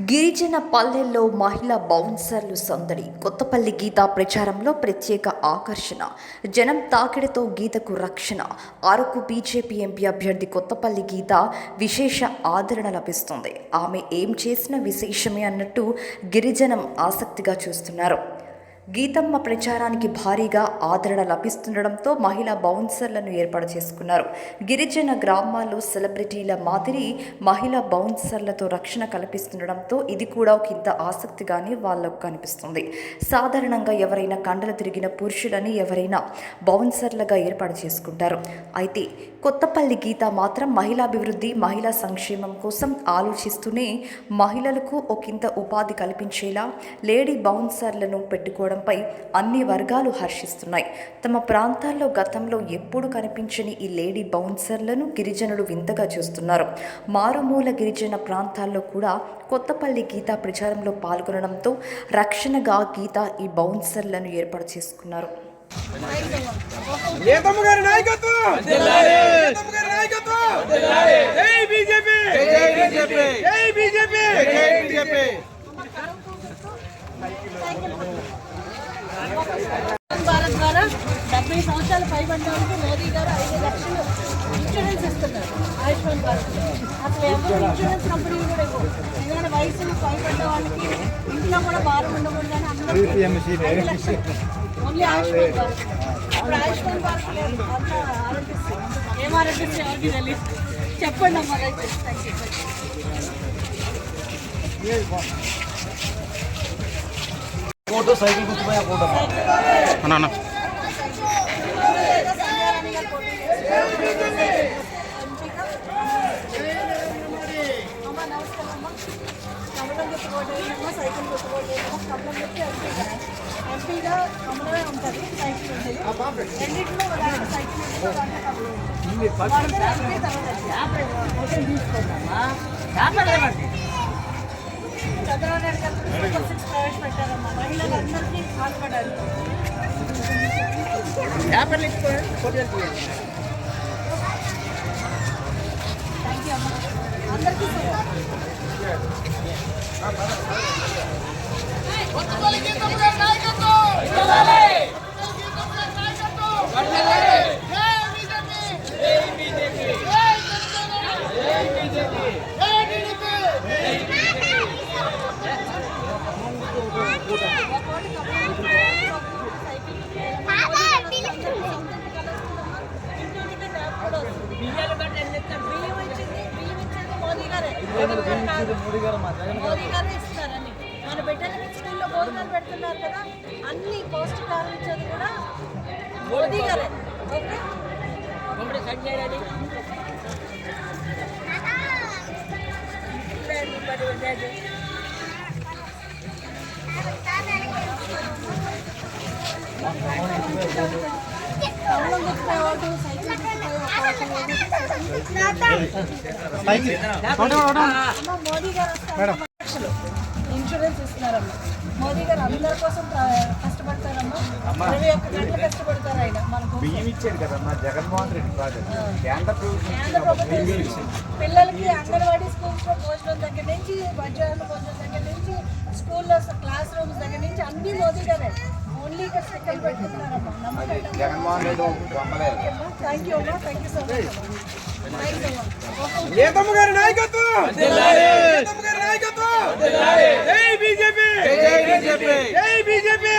గిరిజన పల్లెల్లో మహిళా బౌన్సర్లు సందడి. కొత్తపల్లి గీత ప్రచారంలో ప్రత్యేక ఆకర్షణ. జనం తాకిడితో గీతకు రక్షణ. అరకు బీజేపీ ఎంపీ అభ్యర్థి కొత్తపల్లి గీత విశేష ఆదరణ లభిస్తుంది. ఆమె ఏం చేసినా విశేషమే అన్నట్టు గిరిజనం ఆసక్తిగా చూస్తున్నారు. గీతమ్మ ప్రచారానికి భారీగా ఆదరణ లభిస్తుండడంతో మహిళా బౌన్సర్లను ఏర్పాటు చేసుకున్నారు. గిరిజన గ్రామాల్లో సెలబ్రిటీల మాదిరి మహిళా బౌన్సర్లతో రక్షణ కల్పిస్తుండడంతో ఇది కూడా ఒకంత ఆసక్తిగానే వాళ్లకు కనిపిస్తుంది. సాధారణంగా ఎవరైనా కండలు తిరిగిన పురుషులని ఎవరైనా బౌన్సర్లుగా ఏర్పాటు చేసుకుంటారు. అయితే కొత్తపల్లి గీత మాత్రం మహిళాభివృద్ధి, మహిళా సంక్షేమం కోసం ఆలోచిస్తూనే మహిళలకు ఒకంత ఉపాధి కల్పించేలా లేడీ బౌన్సర్లను పెట్టుకోవడంపై అన్ని వర్గాలు హర్షిస్తున్నాయి. తమ ప్రాంతాల్లో గతంలో ఎప్పుడు కనిపించని ఈ లేడీ బౌన్సర్లను గిరిజనులు వింతగా చూస్తున్నారు. మారుమూల గిరిజన ప్రాంతాల్లో కూడా కొత్తపల్లి గీత ప్రచారంలో పాల్గొనడంతో రక్షణగా గీత ఈ బౌన్సర్లను ఏర్పాటు చేసుకున్నారు. భారత్ ద్వారా 70 సంవత్సరాలు పైబడ్డ వాళ్ళకి మోదీ గారు 5 లక్షలు ఇన్సూరెన్స్ ఇస్తున్నారు. ఆయుష్మాన్ భారత్ అసలు ఎవరు ఇన్సూరెన్స్ కంపెనీలు కూడా ఇవ్వవు. ఎందుకంటే వయసు పైబడ్డ వాళ్ళకి ఇంట్లో కూడా భారం ఉండకూడదని అందరూ 5 లక్షలు ఓన్లీ ఆయుష్మాన్ భారత్. అప్పుడు ఆయుష్మాన్ భారత్ లేదు, అంతా ఆరోగ్యశ్రీ. ఏం ఆరోగ్యశ్రీ ఎవరికి తెలియదు. చెప్పండి అమ్మా. फोटो साइकिल को तुम्हारा फोटो ना ना ఎంపీగా కమలమే ఉంటుంది. సైకిల్ ఉంటుంది రెండింటిలో చంద్రబాబు నాయుడు గారు సూపర్ 6 ప్రవేశపెట్టారమ్మా. మహిళలందరికీ పాల్పడారు. థ్యాంక్ యూ అమ్మా. అందరికీ మోదీ గారే ఇస్తున్నారని మన బిడ్డలకి స్కూల్లో భోజనాలు పెడుతున్నారు కదా, అన్ని పౌష్టికాలు ఇచ్చేది కూడా మోదీ గారే. ఓకే మోదీ గారు ఇన్సూరెన్స్ ఇస్తున్నారమ్మా. మోదీ గారు అందరి కోసం కష్టపడతారమ్మా. 21 గంటలు కష్టపడతారు ఆయన. మనకు జగన్మోహన్ రెడ్డి కేంద్ర ప్రభుత్వం పిల్లలకి అంగన్వాడీ స్కూల్స్ లో భోజనం దగ్గర నుంచి, మధ్యాహ్నం భోజనం దగ్గర నుంచి, స్కూల్లో క్లాస్ రూమ్స్ దగ్గర నుంచి అన్ని మోదీ గారే. ఓన్లీ ఇక్కడ స్టిక్కర్లు పెట్టుకుంటున్నారమ్మా. నమ్మకం. థ్యాంక్ యూ అమ్మా. Thank you so much. Geethamma గారి నాయకత్వం. జై బీజేపీ. జై బీజేపీ.